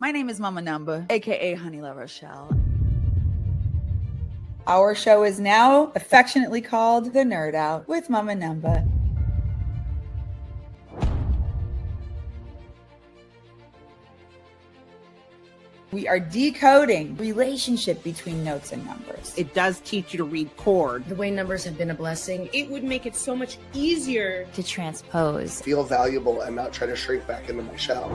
My name is MamaNumba, aka Honey La Rochelle. Our show is now affectionately called The Nerd Out with MamaNumba. We are decoding relationship between notes and numbers. It does teach you to read chords. The way numbers have been a blessing. It would make it so much easier to transpose. Feel valuable and not try to shrink back into my shell.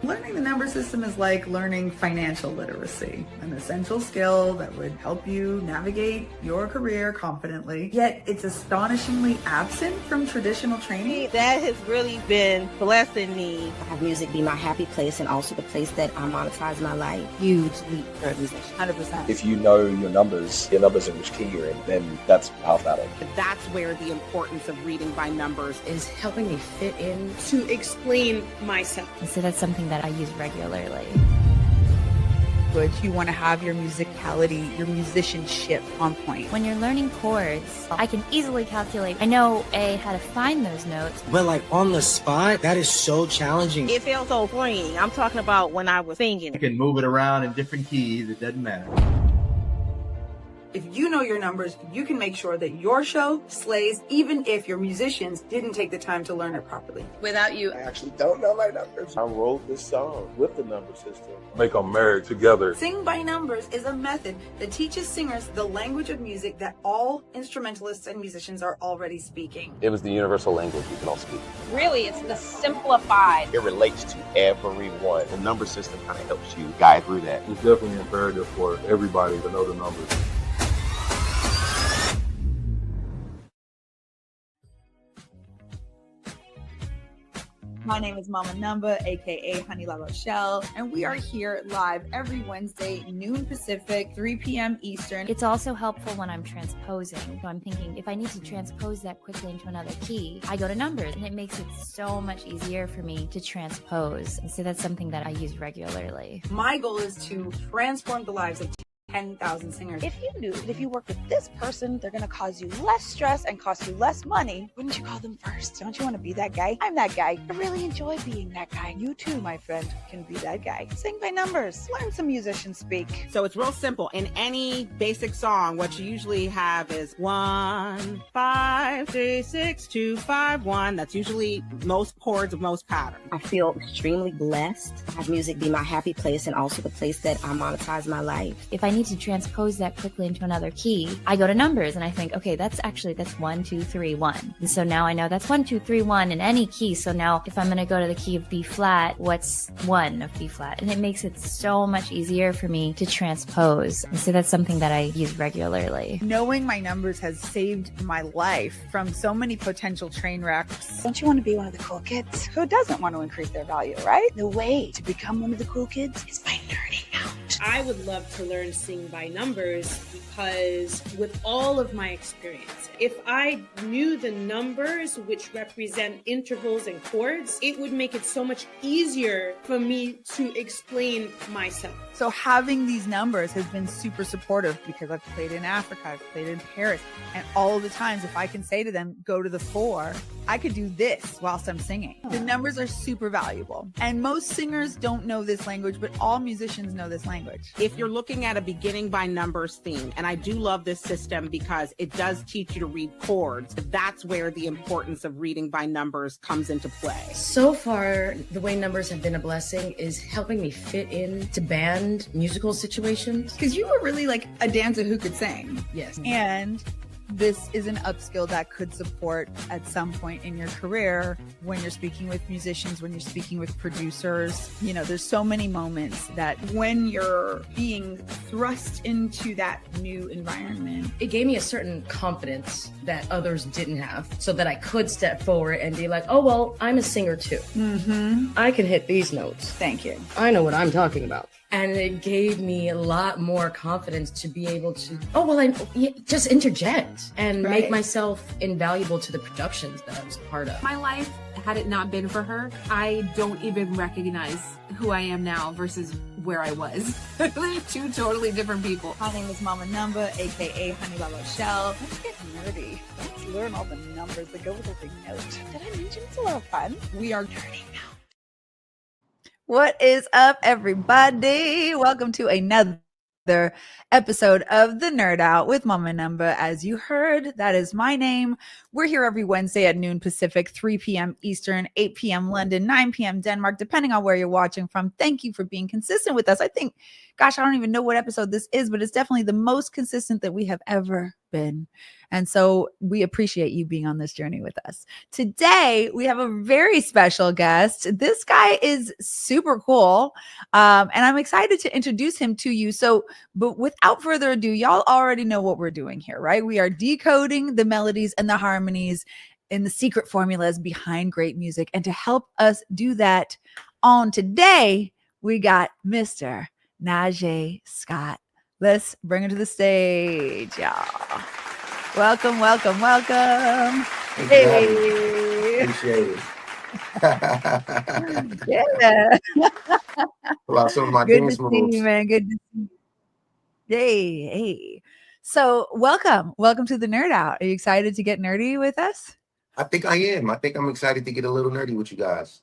Learning the number system is like learning financial literacy, an essential skill that would help you navigate your career confidently, yet it's astonishingly absent from traditional training. That has really been blessing me. Have music be my happy place and also the place that I monetize my life. Huge leap for a musician, 100%. If you know your numbers in which key you're in, then that's half battle. That's where the importance of reading by numbers is helping me fit in. To explain myself. And so that's something that I use regularly. Good. You want to have your musicality, your musicianship on point. When you're learning chords, I can easily calculate. I know how to find those notes. But like on the spot, that is so challenging. It feels so freeing. I'm talking about when I was singing. You can move it around in different keys. It doesn't matter. If you know your numbers, you can make sure that your show slays even if your musicians didn't take the time to learn it properly. Without you, I actually don't know my numbers. I wrote this song with the number system. Make them married together. SingByNumbers is a method that teaches singers the language of music that all instrumentalists and musicians are already speaking. It was the universal language we can all speak. really, it's the simplified. It relates to everyone. The number system kind of helps you guide through that. It's definitely imperative for everybody to know the numbers. My name is MamaNumba, aka Honey La Rochelle, and we are here live every Wednesday, noon Pacific, 3 p.m. Eastern. It's also helpful when I'm transposing. So I'm thinking if I need to transpose that quickly into another key, I go to numbers, and it makes it so much easier for me to transpose. And so that's something that I use regularly. My goal is to transform the lives of 10,000 singers. If you knew that if you work with this person, they're going to cause you less stress and cost you less money, wouldn't you call them first? Don't you want to be that guy? I'm that guy. I really enjoy being that guy. You too, my friend, can be that guy. Sing by numbers. Learn some musician speak. So it's real simple. In any basic song, what you usually have is 1, 5, 3, 6, 2, 5, 1. That's usually most chords of most patterns. I feel extremely blessed to have music be my happy place and also the place that I monetize my life. If I need to transpose that quickly into another key, I go to numbers and I think, okay, that's 1, 2, 3, 1. And so now I know that's 1, 2, 3, 1 in any key. So now if I'm going to go to the key of B flat, what's 1 of B flat? And it makes it so much easier for me to transpose. And so that's something that I use regularly. Knowing my numbers has saved my life from so many potential train wrecks. Don't you want to be one of the cool kids? Who doesn't want to increase their value, right? The way to become one of the cool kids is by nerding out. I would love to learn SingByNumbers because with all of my experience, if I knew the numbers which represent intervals and chords, it would make it so much easier for me to explain myself. So having these numbers has been super supportive because I've played in Africa, I've played in Paris, and all of the times if I can say to them, go to the 4, I could do this whilst I'm singing. The numbers are super valuable. And most singers don't know this language, but all musicians know this language. If you're looking at a beginning by numbers theme, and I do love this system because it does teach you to read chords, that's where the importance of reading by numbers comes into play. So far, the way numbers have been a blessing is helping me fit into band musical situations. Because you were really like a dancer who could sing. Yes. And this is an upskill that could support at some point in your career when you're speaking with musicians, when you're speaking with producers. You know, there's so many moments that when you're being thrust into that new environment, It gave me a certain confidence that others didn't have so that I could step forward and be like, oh, well, I'm a singer too. I can hit these notes. Thank you. I know what I'm talking about. And it gave me a lot more confidence to be able to, just interject and make myself invaluable to the productions that I was a part of. My life, had it not been for her, I don't even recognize who I am now versus where I was. They're two totally different people. My name is MamaNumba, aka Honey La Rochelle. Let's get nerdy. Let's learn all the numbers that go with every note. Did I mention it's a lot of fun? We are nerding out. What is up, everybody? Welcome to another episode of The Nerd Out with MamaNumba. As you heard, that is my name. We're here every Wednesday at noon Pacific, 3 p.m. Eastern, 8 p.m. London, 9 p.m. Denmark, depending on where you're watching from. Thank you for being consistent with us. I think, gosh, I don't even know what episode this is, but it's definitely the most consistent that we have ever been. And so we appreciate you being on this journey with us. Today, we have a very special guest. This guy is super cool. And I'm excited to introduce him to you. But without further ado, y'all already know what we're doing here, right? We are decoding the melodies and the harmonies and the secret formulas behind great music. And to help us do that on today, we got Mr. Nijay Scott. Let's bring him to the stage, y'all. Welcome. Hey. Appreciate it. Yeah. Well, some of my Good to dance see moves. you, man. Good to see you. Hey. So welcome to the Nerd Out. Are you excited to get nerdy with us? I think I am. I think I'm excited to get a little nerdy with you guys.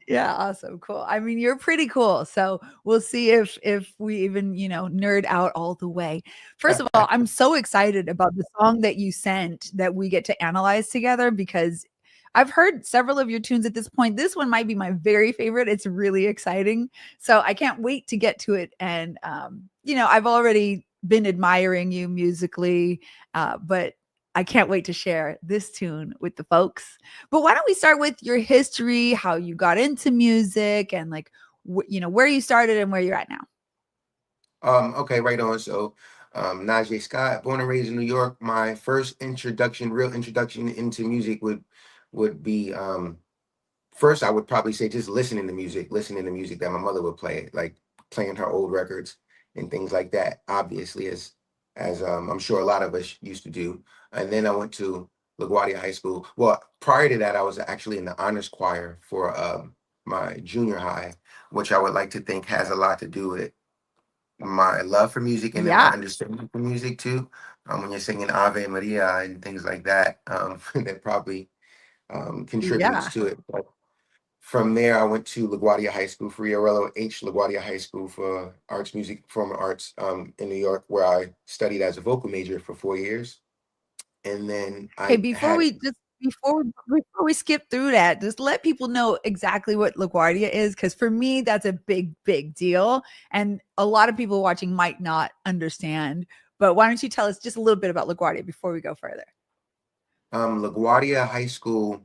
Yeah, awesome. Cool. I mean, you're pretty cool. So we'll see if we even, nerd out all the way. First of all, I'm so excited about the song that you sent that we get to analyze together because I've heard several of your tunes at this point. This one might be my very favorite. It's really exciting. So I can't wait to get to it. And, I've already been admiring you musically, but I can't wait to share this tune with the folks. But why don't we start with your history, how you got into music, and where you started and where you're at now. Okay, right on. So, Nijay Scott, born and raised in New York. My first real introduction into music would be first I would probably say just listening to music that my mother would play, like playing her old records and things like that. Obviously, as I'm sure a lot of us used to do. And then I went to LaGuardia High School. Well, prior to that, I was actually in the honors choir for my junior high, which I would like to think has a lot to do with my love for music and then my understanding for music too. When you're singing Ave Maria and things like that, that probably contributes to it. But from there, I went to LaGuardia High School, Friarello H. LaGuardia High School for arts, music, performing arts in New York, where I studied as a vocal major for 4 years. And then before we skip through that, just let people know exactly what LaGuardia is, because for me that's a big deal, and a lot of people watching might not understand. But why don't you tell us just a little bit about LaGuardia before we go further? LaGuardia High School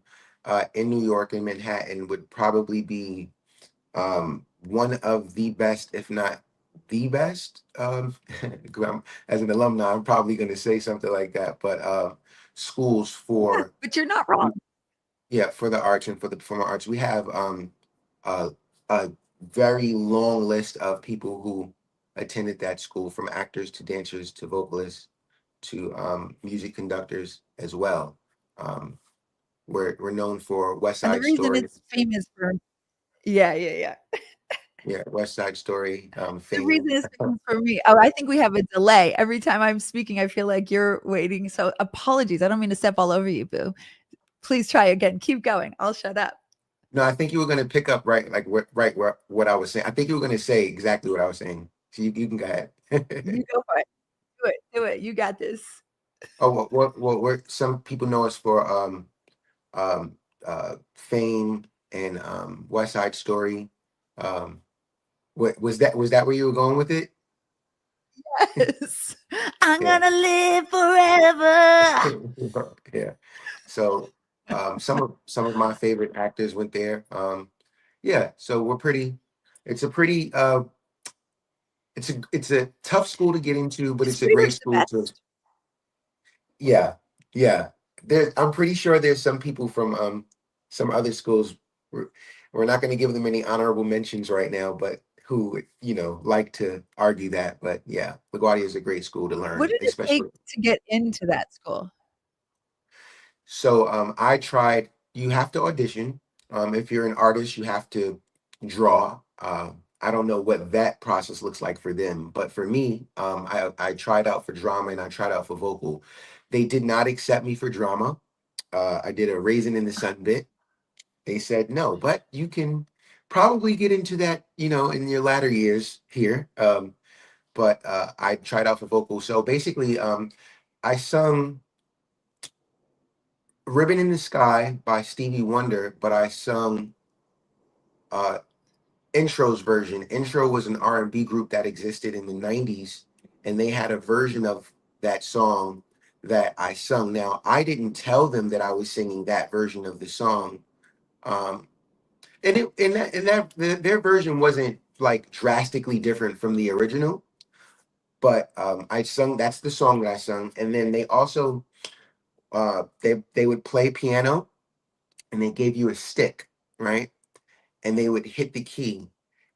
in New York, in Manhattan, would probably be one of the best, if not the best. As an alumni, I'm probably going to say something like that, but schools for but you're not wrong. Yeah, for the arts and for the performing arts. We have a very long list of people who attended that school, from actors to dancers to vocalists to music conductors as well. We're known for West Side Story. And the reason it's famous for Yeah, West Side Story. The reason it's famous for me. Oh, I think we have a delay. Every time I'm speaking, I feel like you're waiting. So apologies. I don't mean to step all over you, boo. Please try again. Keep going. I'll shut up. No, I think you were going to pick up what I was saying. I think you were going to say exactly what I was saying. So you can go ahead. You go for it. Do it. You got this. Oh, what some people know us for Fame and West Side Story. What was that where you were going with it? Yes. I'm gonna live forever. Yeah. So some of my favorite actors went there. So it's a tough school to get into, but it's a great school to. Yeah. I'm pretty sure there's some people from some other schools. We're not going to give them any honorable mentions right now, but who like to argue that. But yeah, LaGuardia is a great school to learn. What did it take to get into that school? So I tried. You have to audition. If you're an artist, you have to draw. I don't know what that process looks like for them, but for me, I tried out for drama and I tried out for vocal. They did not accept me for drama. I did a Raisin in the Sun bit. They said no, but you can probably get into that, you know, in your latter years here. But I tried out for vocals. So basically, I sung Ribbon in the Sky by Stevie Wonder, but I sung Intro's version. Intro was an R&B group that existed in the 90s, and they had a version of that song that I sung. Now, I didn't tell them that I was singing that version of the song. Their version wasn't like drastically different from the original, but I sung, that's the song that I sung. And then they also they would play piano, and they gave you a stick, right? And they would hit the key,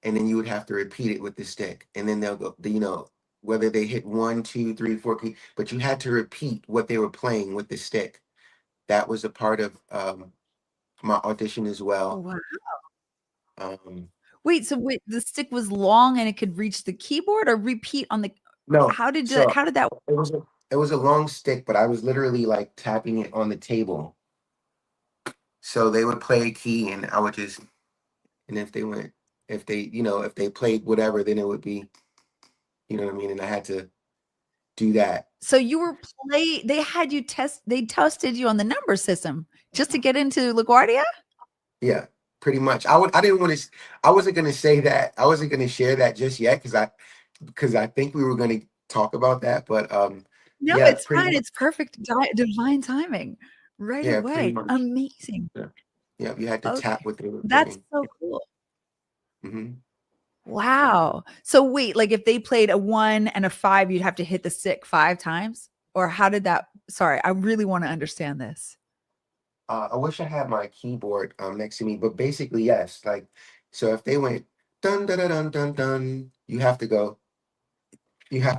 and then you would have to repeat it with the stick. And then they'll go, you know, whether they hit 1, 2, 3, 4 key, but you had to repeat what they were playing with the stick. That was a part of my audition as well. Oh, wow. Wait, the stick was long and it could reach the keyboard, or repeat on the? No. How did that? It was a long stick, but I was literally like tapping it on the table. So they would play a key, and I would just, and if they played whatever, then it would be, you know what I mean? And I had to do that. So you were they had you they tested you on the number system just to get into LaGuardia? Yeah, pretty much. I wasn't going to say that. I wasn't going to share that just yet because I think we were going to talk about that, but no, yeah, it's fine. It's perfect divine timing right away. Amazing. Yeah, you had to tap with it. That's so cool. Mm-hmm. Wow. So wait, like if they played a 1 and a 5, you'd have to hit the stick 5 times? Or how did that? Sorry, I really want to understand this. I wish I had my keyboard next to me, but basically, yes. Like, so if they went dun dun dun dun dun dun, you have to go. Yeah.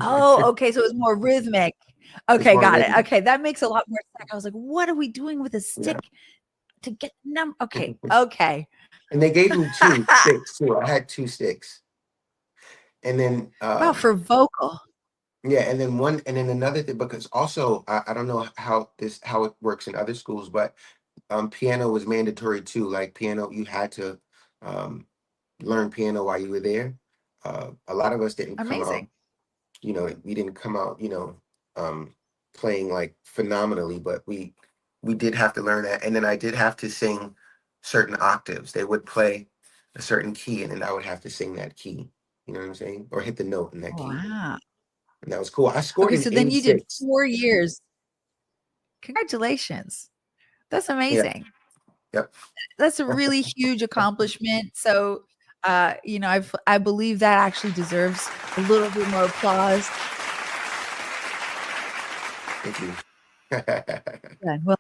Oh, okay. So it was more rhythmic. Okay, got it. Okay, that makes a lot more sense. I was like, what are we doing with a stick to get number? Okay, okay. And they gave me 2 sticks too. I had 2 sticks. And then wow, for vocal. Yeah, and then another thing, because also I don't know how it works in other schools, but piano was mandatory too. Like piano, you had to learn piano while you were there. A lot of us didn't come out, you know, we didn't come out, you know, playing like phenomenally, but we did have to learn that. And then I did have to sing certain octaves. They would play a certain key, and then I would have to sing that key. You know what I'm saying? Or hit the note in that key. Wow. And that was cool. I scored so then you did 4 years. Congratulations. That's amazing. Yep. That's a really huge accomplishment. So, you know, I believe that actually deserves a little bit more applause. Thank you. Yeah, well,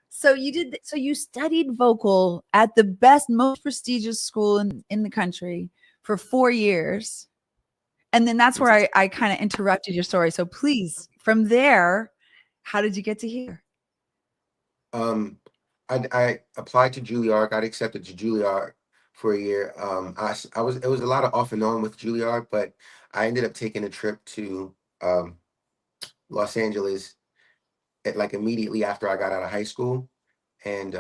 so you studied vocal at the best, most prestigious school in the country for 4 year. And then that's where I kind of interrupted your story. So please, from there, how did you get to here? I applied to Juilliard, got accepted to Juilliard for a year. It was a lot of off and on with Juilliard, but I ended up taking a trip to Los Angeles like immediately after I got out of high school. And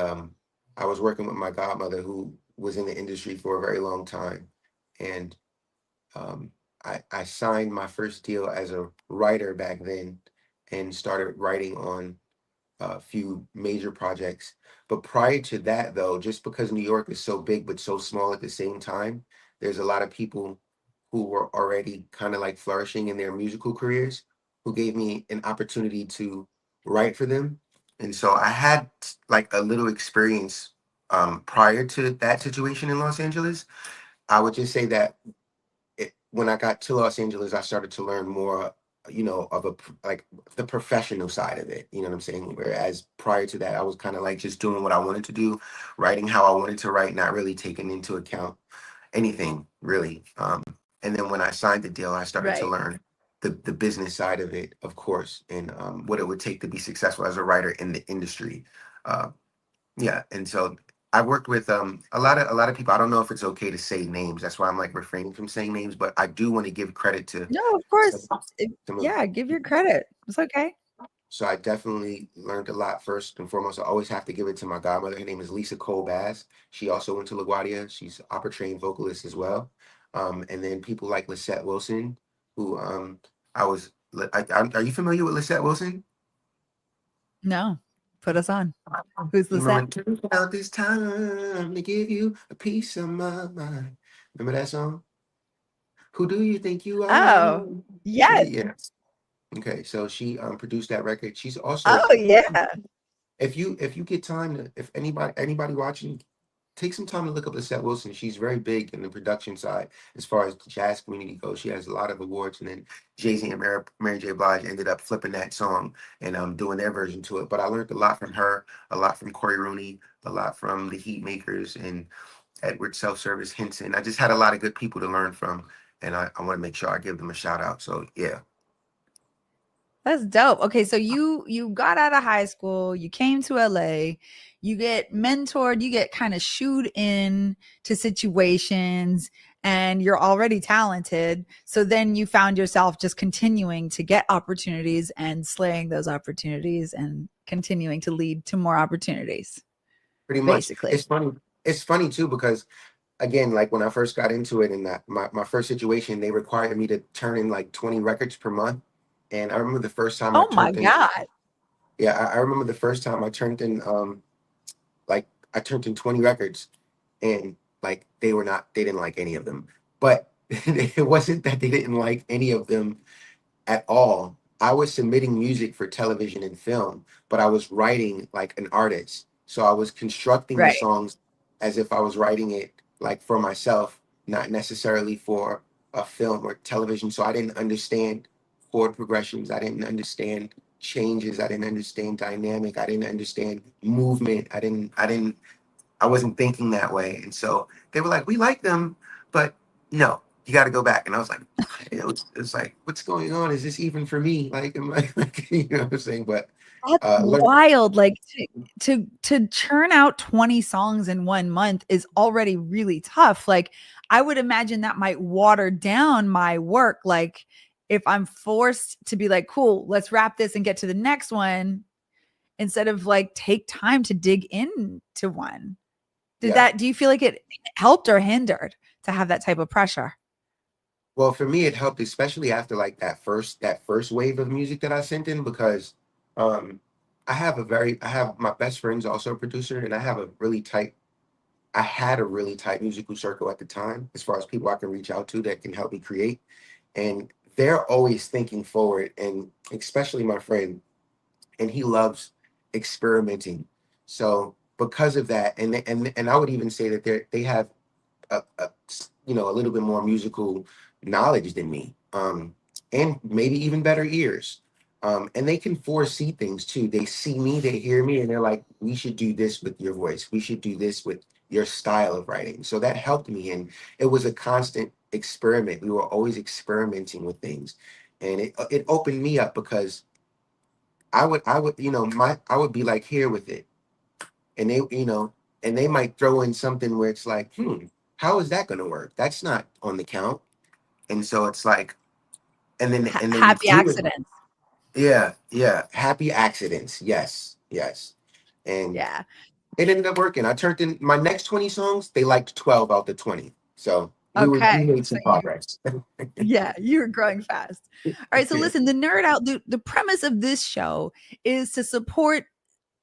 I was working with my godmother, who was in the industry for a very long time. And I signed my first deal as a writer back then and started writing on a few major projects. But prior to that, though, just because New York is so big but so small at the same time, there's a lot of people who were already kind of like flourishing in their musical careers who gave me an opportunity to write for them. And so I had like a little experience prior to that situation in Los Angeles. I would just say that when I got to Los Angeles, I started to learn more, you know, of like the professional side of it. You know what I'm saying? Whereas prior to that, I was kind of like just doing what I wanted to do, writing how I wanted to write, not really taking into account anything really. And then when I signed the deal, I started to learn the business side of it, of course, and what it would take to be successful as a writer in the industry. Yeah, and so I worked with a lot of people. I don't know if it's okay to say names. That's why I'm like refraining from saying names, but I do want to give credit to. No, of course. Yeah, give your credit. It's okay. So I definitely learned a lot. First and foremost, I always have to give it to my godmother. Her name is Lisa Cole Bass. She also went to LaGuardia. She's opera trained vocalist as well. And then people like Lisette Wilson, who are you familiar with Lisette Wilson? No, put us on. Who's Lisette? Turn out this time to give you a piece of my mind. Remember that song? Who do you think you are? Oh, yes. Yeah. Okay, so she produced that record. She's also Oh yeah. if you get time to, if anybody watching, take some time to look up Lisette Wilson. She's very big in the production side as far as the jazz community goes. She has a lot of awards, and then Jay-Z and Mary J. Blige ended up flipping that song and doing their version to it. But I learned a lot from her, a lot from Corey Rooney, a lot from the Heat Makers and Edward Self-Service Henson. I just had a lot of good people to learn from, and I want to make sure I give them a shout out. So yeah. That's dope. Okay, so you got out of high school, you came to LA, you get mentored, you get kind of shooed in to situations, and you're already talented. So then you found yourself just continuing to get opportunities and slaying those opportunities and continuing to lead to more opportunities. Pretty much. Basically. It's funny too, because again, like when I first got into it, and my first situation, they required me to turn in like 20 records per month. And I remember the first time Oh my God. Yeah, I remember the first time I turned in I turned in 20 records, and like they didn't like any of them. But it wasn't that they didn't like any of them at all. I was submitting music for television and film, but I was writing like an artist. So I was constructing the songs as if I was writing it like for myself, not necessarily for a film or television. So I didn't understand chord progressions. I didn't understand changes. I didn't understand dynamic. I didn't understand movement. I wasn't thinking that way. And so they were like, we like them, but no, you got to go back. And I was like, it's like, what's going on? Is this even for me? Like, am I, like, you know what I'm saying? But that's wild. Like to churn out 20 songs in 1 month is already really tough. Like I would imagine that might water down my work. Like if I'm forced to be like, cool, let's wrap this and get to the next one, instead of like take time to dig into one. Do you feel like it helped or hindered to have that type of pressure? Well, for me, it helped, especially after like that first wave of music that I sent in, because I have my best friend's also a producer, and I had a really tight musical circle at the time, as far as people I can reach out to that can help me create. And they're always thinking forward, and especially my friend, and he loves experimenting. So because of that, and I would even say that they have a little bit more musical knowledge than me, and maybe even better ears, and they can foresee things too. They see me, they hear me, and they're like, we should do this with your voice, we should do this with your style of writing. So that helped me, and it was a constant experiment. We were always experimenting with things, and it opened me up, because I would be like, here with it, and they might throw in something where it's like, how is that going to work? That's not on the count. And so it's like, and then happy accidents. Yeah, happy accidents. Yes, and yeah, it ended up working. I turned in my next 20 songs. They liked 12 out the 20. So we made some progress. Yeah, you were growing fast. All right, so listen, the Nerd Out, the premise of this show is to support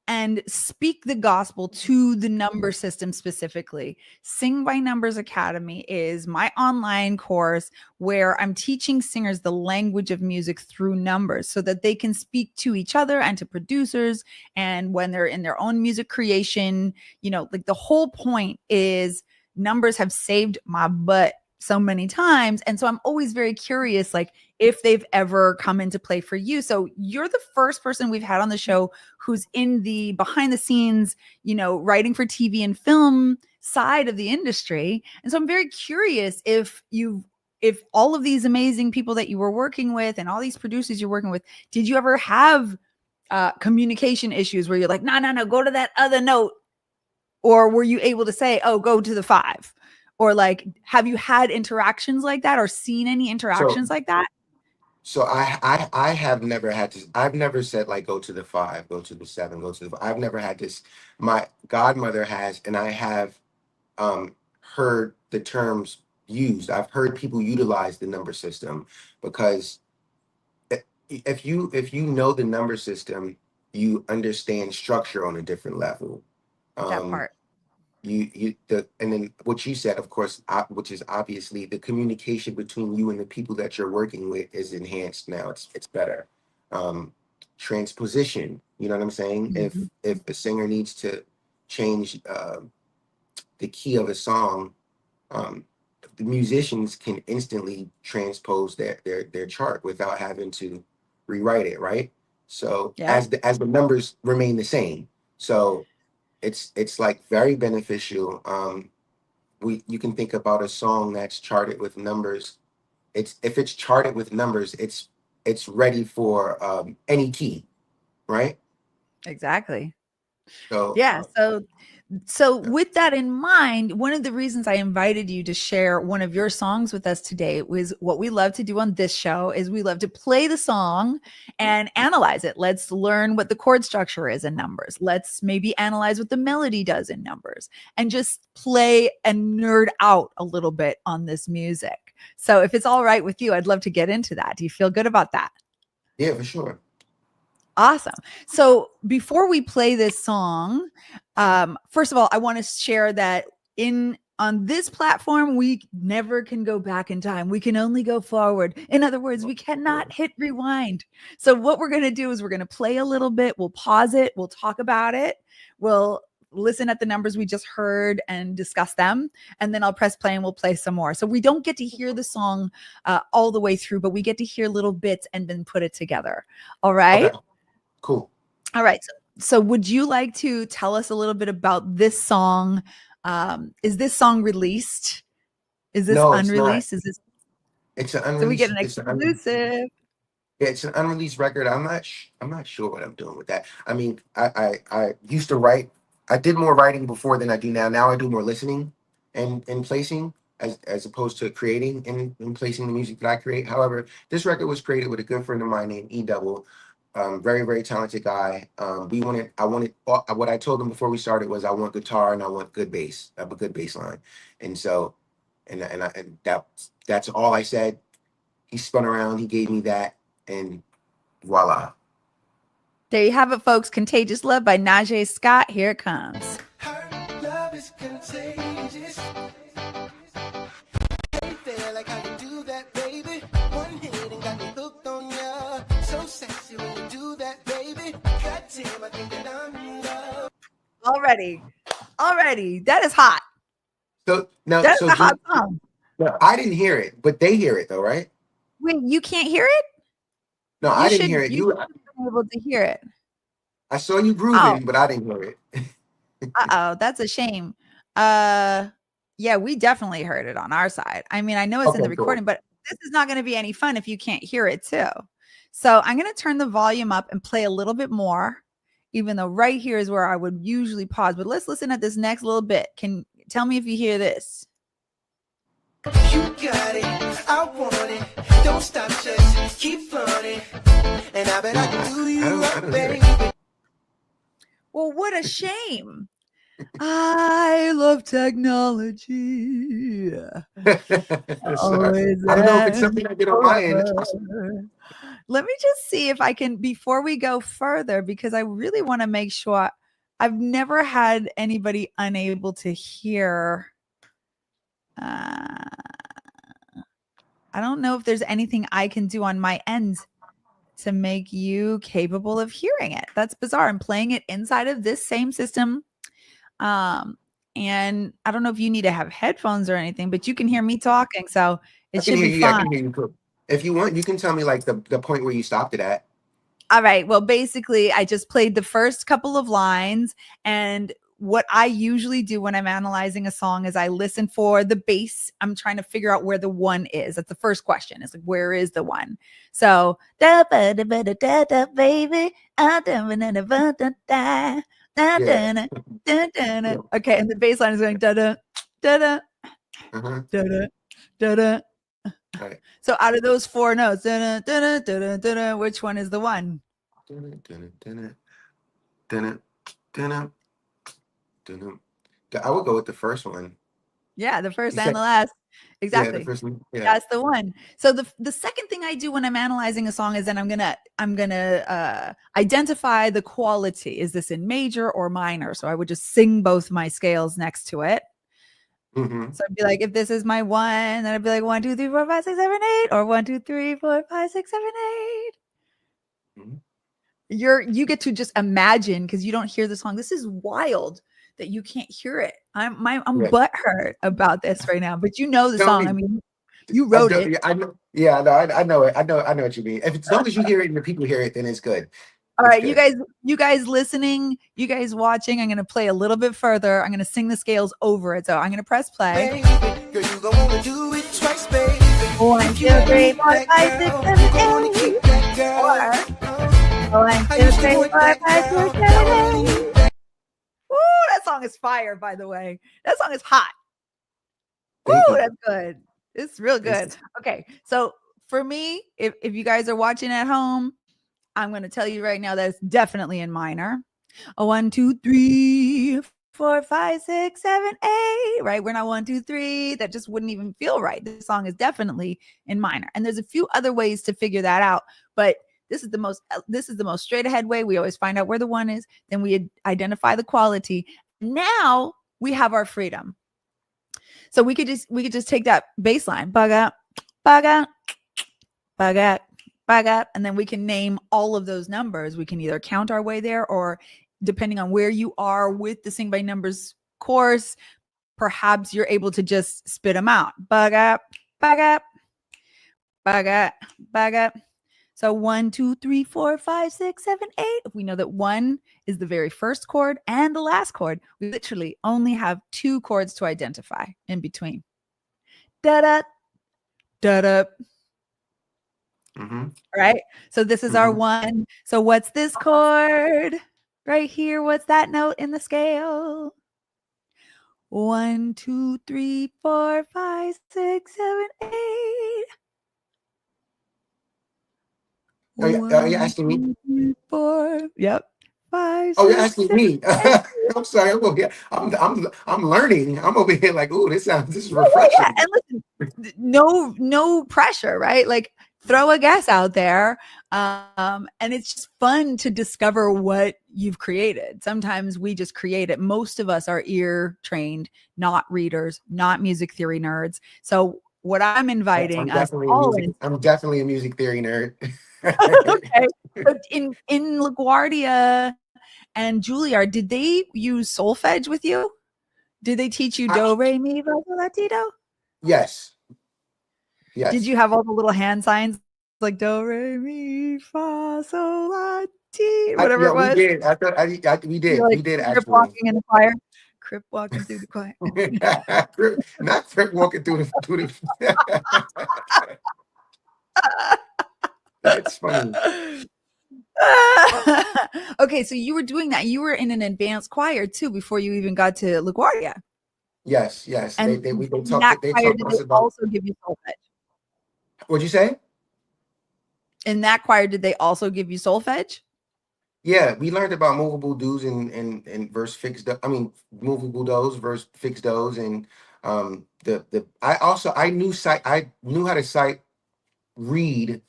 and speak the gospel to the number system specifically. SingByNumbers Academy is my online course where I'm teaching singers the language of music through numbers so that they can speak to each other and to producers. And when they're in their own music creation, like the whole point is numbers have saved my butt so many times. And so I'm always very curious, like if they've ever come into play for you. So you're the first person we've had on the show who's in the behind the scenes, writing for TV and film side of the industry. And so I'm very curious if all of these amazing people that you were working with and all these producers you're working with, did you ever have communication issues where you're like, no, go to that other note? Or were you able to say, oh, go to the 5? Or like, have you had interactions like that or seen any interactions like that? So I have never had to. I've never said like go to the 5, go to the 7, go to the. I've never had this. My godmother has, and I have heard the terms used. I've heard people utilize the number system because if you know the number system, you understand structure on a different level. That part. And then what you said, of course, which is obviously the communication between you and the people that you're working with is enhanced now. It's better. Transposition, you know what I'm saying? If a singer needs to change the key of a song, the musicians can instantly transpose their chart without having to rewrite it, right? So as the numbers remain the same. So it's like very beneficial. You can think about a song that's charted with numbers. If it's charted with numbers, it's ready for any key, right? Exactly. So yeah. So with that in mind, one of the reasons I invited you to share one of your songs with us today was what we love to do on this show is we love to play the song and analyze it. Let's learn what the chord structure is in numbers. Let's maybe analyze what the melody does in numbers and just play and nerd out a little bit on this music. So if it's all right with you, I'd love to get into that. Do you feel good about that? Yeah, for sure. Awesome. So before we play this song, first of all, I want to share that on this platform, we never can go back in time. We can only go forward. In other words, we cannot hit rewind. So what we're going to do is we're going to play a little bit. We'll pause it. We'll talk about it. We'll listen at the numbers we just heard and discuss them. And then I'll press play and we'll play some more. So we don't get to hear the song all the way through, but we get to hear little bits and then put it together. All right. Okay. Cool. All right. So would you like to tell us a little bit about this song? Is this song released? Is this unreleased? Is this? It's an unreleased. So we get an exclusive. It's an unreleased record. I'm not sure what I'm doing with that. I mean, I used to write. I did more writing before than I do now. Now I do more listening and placing as opposed to creating and placing the music that I create. However, this record was created with a good friend of mine named E Double. Very, very talented guy. What I told him before we started was I want guitar and I want good bass. I have a good bass line. And so, and that's all I said. He spun around, he gave me that, and voila. There you have it, folks. Contagious Love by Nijay Scott. Here it comes. Her love is contagious. Hey, feel like how you do that, baby. One hit and got me hooked on ya. So sexy when you do that, baby. God damn, I think that I'm in love. Already. That is hot. So now that's a hot song. No, I didn't hear it, but they hear it though, right? Wait, you can't hear it? No, I didn't hear it. You should be able to hear it. I saw you grooving, but I didn't hear it. That's a shame. Yeah, we definitely heard it on our side. I mean, I know it's in the recording, but this is not going to be any fun if you can't hear it too. So I'm going to turn the volume up and play a little bit more, even though right here is where I would usually pause. But let's listen at this next little bit. Can tell me if you hear this. You got it, I want it. Don't stop, just keep flaunting. And I bet I can do you right, baby. Well, what a shame. I love technology. I don't know if it's something I get on my end. Let me just see if I can, before we go further, because I really want to make sure. I've never had anybody unable to hear. I don't know if there's anything I can do on my end to make you capable of hearing it. That's bizarre. I'm playing it inside of this same system. And I don't know if you need to have headphones or anything, but you can hear me talking. So it should be fine. I can hear you. If you want, you can tell me like the point where you stopped it at. All right. Well, basically, I just played the first couple of lines. And what I usually do when I'm analyzing a song is I listen for the bass. I'm trying to figure out where the one is. That's the first question. It's like, where is the one? So, da ba da ba da da da baby. Da da da da da da. Da, da, da, da, da, da. Okay, and the bass line is going da da da da da da da. Right. So out of those 4 notes, which one is the one? I would go with the first one. Yeah, the first You and said- the last. Yeah, Exactly. the first one. Yeah. That's the one. So the second thing I do when I'm analyzing a song is then I'm gonna identify the quality. Is this in major or minor? So I would just sing both my scales next to it. Mm-hmm. So I'd be like, if this is my 1, then I'd be like 1, 2, 3, 4, 5, 6, 7, 8, or 1, 2, 3, 4, 5, 6, 7, 8. Mm-hmm. You get to just imagine because you don't hear the song. This is wild that you can't hear it. I'm butthurt about this right now, but you know the song. I mean, you wrote it. I know. Yeah, no, I know it. I know what you mean. If as long as you hear it and the people hear it, then it's good. All right, you guys listening, you guys watching, I'm going to play a little bit further. I'm going to sing the scales over it. So I'm going to press play. Girl, you gonna wanna do it twice, baby. 1, 2, 3, 4, 5, 6, 7, 8. 1, 2, 3, 4, 5, 6, 7, 8. Woo, that song is fire, by the way. That song is hot. Woo, that's good. It's real good. Okay, so for me, if you guys are watching at home, I'm going to tell you right now that it's definitely in minor. 1, 2, 3, 4, 5, 6, 7, 8. Right? We're not 1, 2, 3. That just wouldn't even feel right. This song is definitely in minor. And there's a few other ways to figure that out, but this is the most straight ahead way. We always find out where the 1 is, then we identify the quality. Now we have our freedom. So we could just take that bass line, bug up, bug up, bug up, bug up, and then we can name all of those numbers. We can either count our way there, or depending on where you are with the Sing by Numbers course, perhaps you're able to just spit them out. Bug up, bug up, bug up, bug up. So 1, 2, 3, 4, 5, 6, 7, 8. If we know that 1 is the very first chord and the last chord, we literally only have 2 chords to identify in between. Da da da da. Mm-hmm. Right. So this is our 1. So what's this chord right here? What's that note in the scale? 1, 2, 3, 4, 5, 6, 7, 8. Are you asking me? 1, 2, 3, 4. Yep. 5. Oh, 6, you're asking 7, me. I'm sorry. I'm over here. I'm learning. I'm over here like, ooh, this is refreshing. Yeah. And listen, no pressure, right? Like, throw a guess out there. And it's just fun to discover what you've created. Sometimes we just create it. Most of us are ear trained, not readers, not music theory nerds. So what I'm inviting us all in. I'm definitely a music theory nerd. Okay. But in LaGuardia and Juilliard, did they use solfege with you? Did they teach you do, re, mi, fa, sol, la, ti, do? Yes. Yes. Did you have all the little hand signs like do, re, mi, fa, sol, la, ti, whatever it was? We did. We did. Like, we did crip actually. walking in the choir. Crip walking through the choir. Not crip walking through the. That's funny. Okay, so you were doing that. You were in an advanced choir too before you even got to LaGuardia. Yes. And they in talked. that They choir, talked did us they about. also give you solfege? What'd you say? In that choir, did they also give you solfege? Yeah, we learned about movable do's and verse fixed. I mean, movable do's verse fixed do's, and I knew how to sight read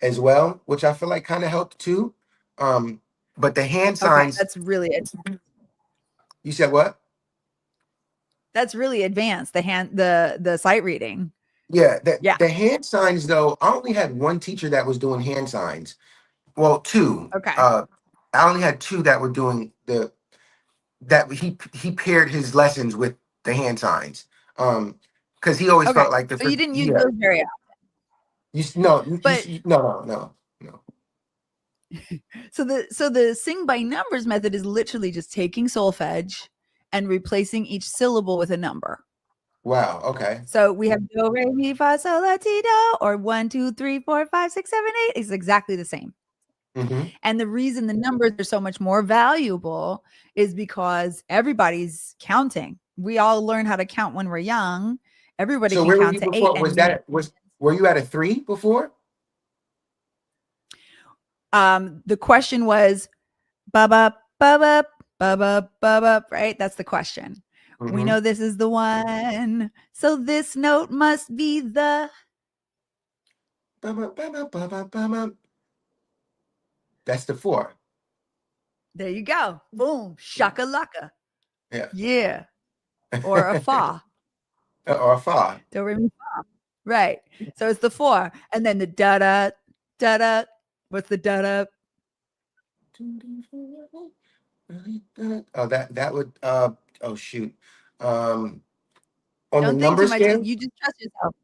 as well, which I feel like kind of helped too. But the hand signs. Okay, that's really it. You said what? That's really advanced. The sight reading. Yeah, the hand signs though. I only had one teacher that was doing hand signs. Well, 2. Okay. I only had 2 that were doing that he paired his lessons with the hand signs. Because he always felt like so you didn't use those very often. No. So the sing by numbers method is literally just taking solfege and replacing each syllable with a number. Wow. Okay. So we have do, re, mi, fa, sol, la, ti, do, or 1, 2, 3, 4, 5, 6, 7, 8 is exactly the same. Mm-hmm. And the reason the numbers are so much more valuable is because everybody's counting. We all learn how to count when we're young. Everybody So can where were count you to before? 8. Was that Were you at a 3 before? The question was ba-ba, ba-ba, ba-ba, ba-ba, right? That's the question. We know this is the one. So this note must be the. That's the 4. There you go. Boom. Shakalaka. Yeah. Yeah. Or a fa. Or a fa. Do re mi fa. Right. So it's the 4. And then the da-da, da-da. What's the da-da? Oh, that would oh shoot. On the Don't think number too much. scale? You just trust yourself.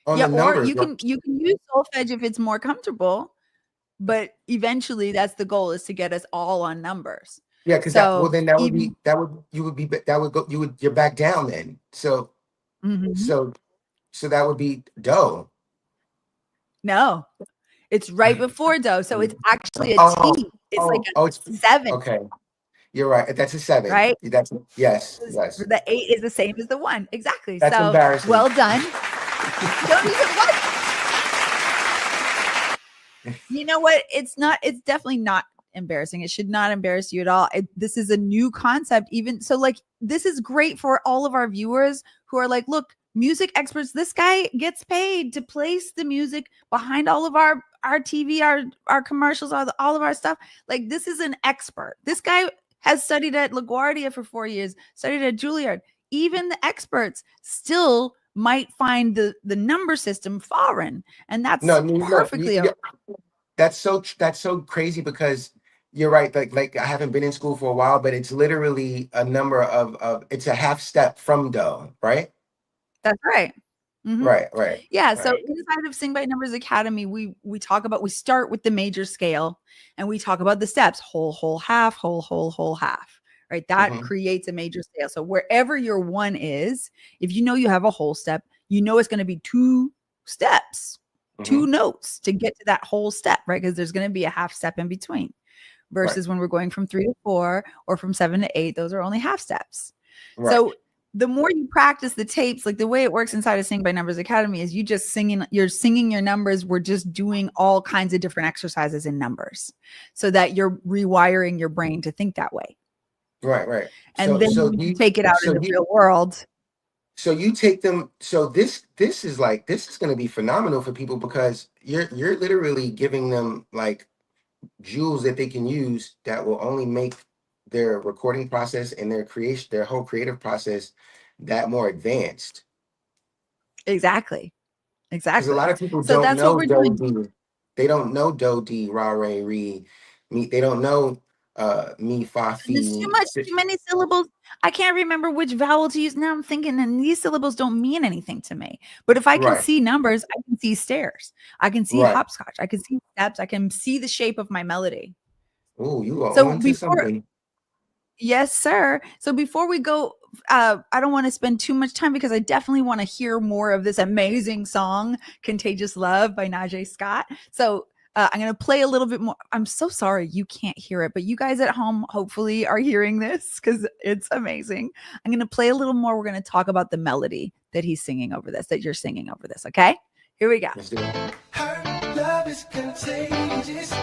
On Yeah, the or numbers, you can use solfege if it's more comfortable, but eventually that's the goal, is to get us all on numbers. yeah, because So then that would even, be that would go you're back down then. So so that would be do. No, it's right before do. So it's actually a Oh, T. It's like a it's 7. okay. You're right. That's a 7. Right? That's yes. The 8 is the same as the 1. Exactly. That's so embarrassing. well done. Don't even what? You know what? It's definitely not embarrassing. It should not embarrass you at all. This is a new concept. Even so, like, this is great for all of our viewers who are like, look, music experts, this guy gets paid to place the music behind all of our TV, our commercials, all of our stuff. Like, this is an expert. This guy has studied at LaGuardia for 4 years, studied at Juilliard. Even the experts still might find the number system foreign, and that's perfectly okay. That's so crazy, because you're right. Like I haven't been in school for a while, but it's literally a number of it's a half step from do, right? That's right. Right. Yeah. So inside of SingByNumbers Academy, we start with the major scale, and we talk about the steps: whole, half, whole, half. Right. That creates a major scale. So wherever your 1 is, if you know you have a whole step, you know it's going to be 2 steps, 2 notes to get to that whole step, right? Because there's going to be a half step in between. Versus when we're going from 3 to 4 or from 7 to 8, those are only half steps. Right. So the more you practice the tapes, like the way it works inside of SingByNumbers Academy is you're singing your numbers. We're just doing all kinds of different exercises in numbers so that you're rewiring your brain to think that way. Right. And then you take it out in the real world. So you take them. So this is going to be phenomenal for people, because you're literally giving them like jewels that they can use that will only make their recording process and their whole creative process that more advanced. Exactly. Because a lot of people don't know do D. They don't know do D ra re re mi. They don't know mi fa fi. There's too many syllables. I can't remember which vowel to use now. I'm thinking, and these syllables don't mean anything to me. But if I can see numbers, I can see stairs. I can see hopscotch. I can see steps. I can see the shape of my melody. Oh, you are onto something. Yes, sir. So before we go, I don't want to spend too much time, because I definitely want to hear more of this amazing song, Contagious Love by Nijay Scott. So I'm going to play a little bit more. I'm so sorry you can't hear it, but you guys at home hopefully are hearing this, because it's amazing. I'm going to play a little more. We're going to talk about the melody that he's singing over this, that you're singing over this. Okay, here we go. Let's do it. Her love is contagious.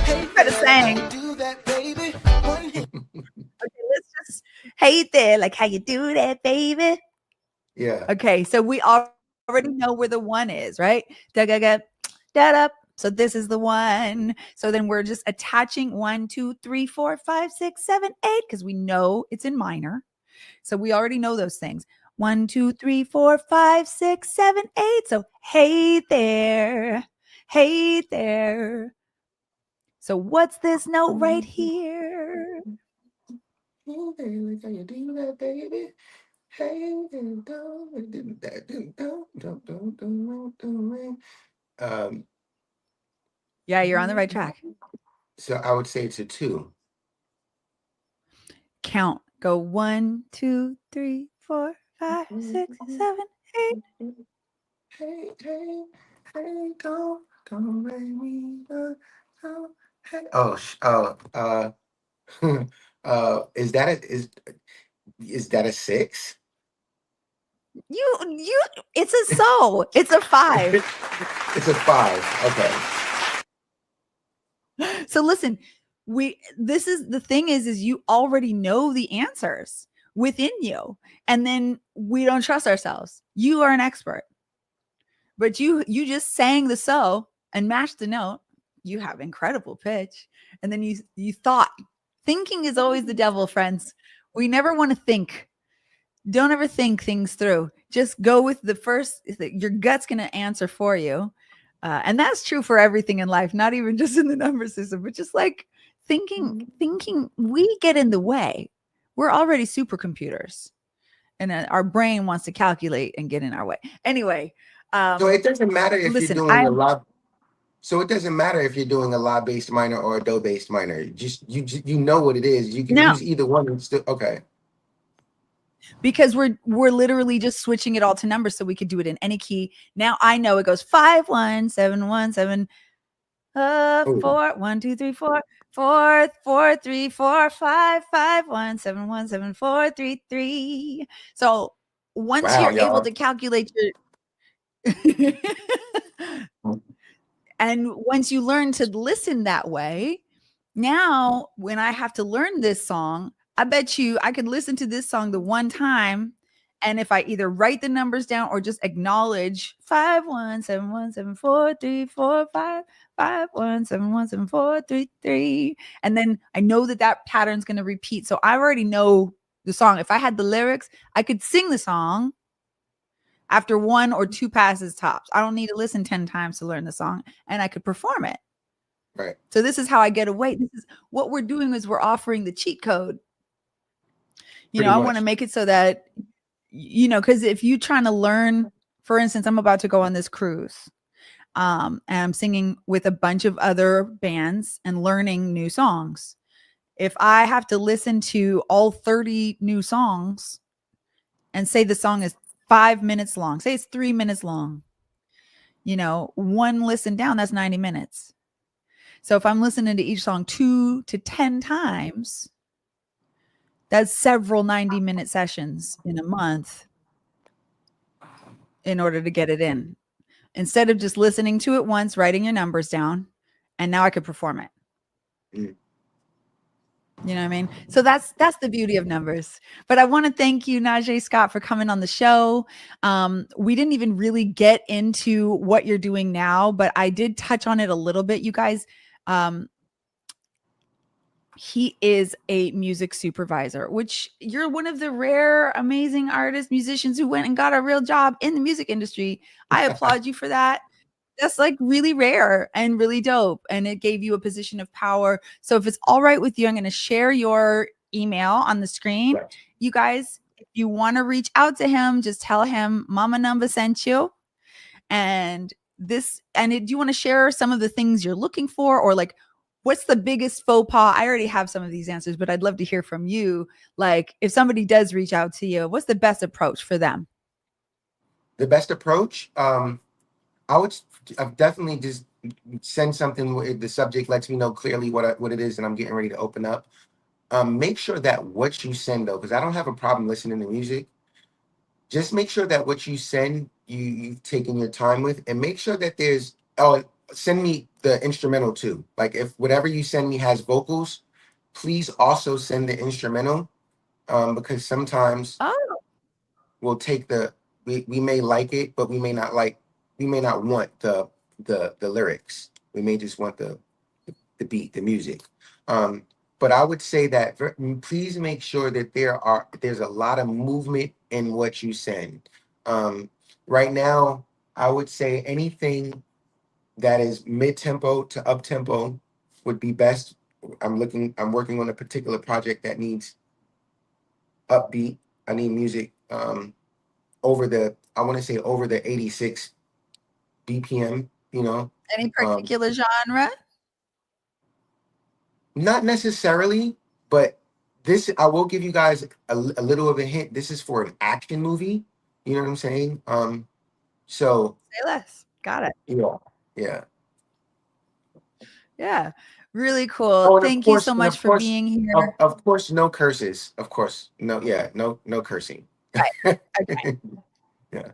Hey, better sing. Do that, baby. Okay, let's just, hey there, like how you do that, baby. Yeah. Okay, so we already know where the 1 is, right? Da-da-da. So this is the 1. So then we're just attaching 1, 2, 3, 4, 5, 6, 7, 8, because we know it's in minor. So we already know those things. 1, 2, 3, 4, 5, 6, 7, 8. So hey there. Hey there. So what's this note right here? Yeah, you're on the right track. So I would say it's a 2. Count. Go 1, 2, 3, 4, 5, 6, 7, 8. Hey, go, baby, go, hey. Is that a 6? It's a so. It's a 5. It's a 5. Okay. So listen, this is the thing is you already know the answers within you, and then we don't trust ourselves. You are an expert, but you just sang the so and matched the note. You have incredible pitch, and then you thought. Thinking is always the devil, friends. We never want to think. Don't ever think things through. Just go with the first. Your gut's going to answer for you. And that's true for everything in life, not even just in the number system, but just like thinking, we get in the way. We're already supercomputers, and our brain wants to calculate and get in our way. Anyway. So it doesn't matter if listen, you're doing a lot. So it doesn't matter if you're doing a La-based minor or a Do-based minor. Just you know what it is. You can use either one and still okay. Because we're literally just switching it all to numbers, so we could do it in any key. Now I know it goes 5 1 7 1 7 4 1 2 3 4 4 4 3 4 5 5 1 7 1 7 4 3 3. So once you're able to calculate your and once you learn to listen that way, now when I have to learn this song, I bet you I could listen to this song the one time, and if I either write the numbers down or just acknowledge 5 1 7 1 7 4 3 4 5 5 1 7 1 7 4 3 3, and then I know that pattern's going to repeat. So I already know the song. If I had the lyrics, I could sing the song after 1 or 2 passes tops. I don't need to listen 10 times to learn the song, and I could perform it. Right. So this is how I get away. This is what we're doing, is we're offering the cheat code. I want to make it so that, because if you're trying to learn, for instance, I'm about to go on this cruise, and I'm singing with a bunch of other bands and learning new songs. If I have to listen to all 30 new songs and say the song is 5 minutes long, say it's 3 minutes long, one listen down, that's 90 minutes. So if I'm listening to each song 2 to 10 times, that's several 90-minute sessions in a month in order to get it in. Instead of just listening to it once, writing your numbers down, and now I could perform it. You know what I mean? So that's the beauty of numbers. But I want to thank you, Nijay Scott, for coming on the show. We didn't even really get into what you're doing now, but I did touch on it a little bit, you guys. He is a music supervisor, which you're one of the rare, amazing artists, musicians who went and got a real job in the music industry. I applaud you for that. That's like really rare and really dope. And it gave you a position of power. So if it's all right with you, I'm going to share your email on the screen. Right. You guys, if you want to reach out to him, just tell him MamaNumba sent you. And do you want to share some of the things you're looking for, or like, what's the biggest faux pas? I already have some of these answers, but I'd love to hear from you. Like, if somebody does reach out to you, what's the best approach for them? The best approach? I've definitely just send something where the subject lets me know clearly what it is and I'm getting ready to open up. Make sure that what you send, though, because I don't have a problem listening to music. Just make sure that what you send, you've taken your time with, and make sure that send me the instrumental too. Like, if whatever you send me has vocals, please also send the instrumental, because sometimes we'll take we may like it, but we may not want the lyrics. We may just want the beat, the music. But I would say that please make sure that there's a lot of movement in what you send. Right now, I would say anything that is mid-tempo to up-tempo would be best. I'm working on a particular project that needs upbeat. I need music over the 86 BPM, Any particular genre? Not necessarily, but I will give you guys a little of a hint. This is for an action movie. You know what I'm saying? So say less. Got it. Yeah. Really cool. Thank you so much for being here. Of course, no curses. Of course, no cursing. Right. Okay. Yeah.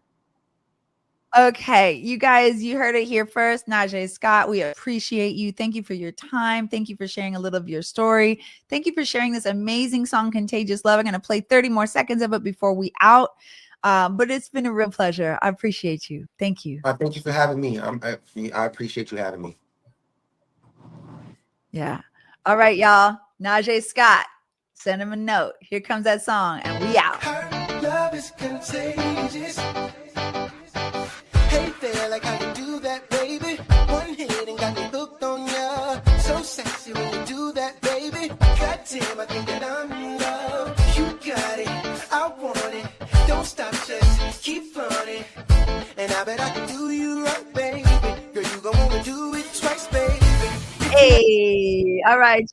Okay, you guys, you heard it here first. Nijay Scott, we appreciate you. Thank you for your time. Thank you for sharing a little of your story. Thank you for sharing this amazing song, Contagious Love. I'm going to play 30 more seconds of it before we out. But it's been a real pleasure. I appreciate you. Thank you. Thank you for having me. I appreciate you having me. Yeah. All right, y'all. Nijay Scott, send him a note. Here comes that song, and we out. Her love is contagious. Hey there, like how you do that, baby. One hit and got me hooked on ya. So sexy when you do that, baby. Goddamn, I think that I'm in love. You got it, I want it. Don't stop, just keep flaunting. And I bet I can do you right, baby. Girl, you gon' wanna do it twice, baby. Hey, all right,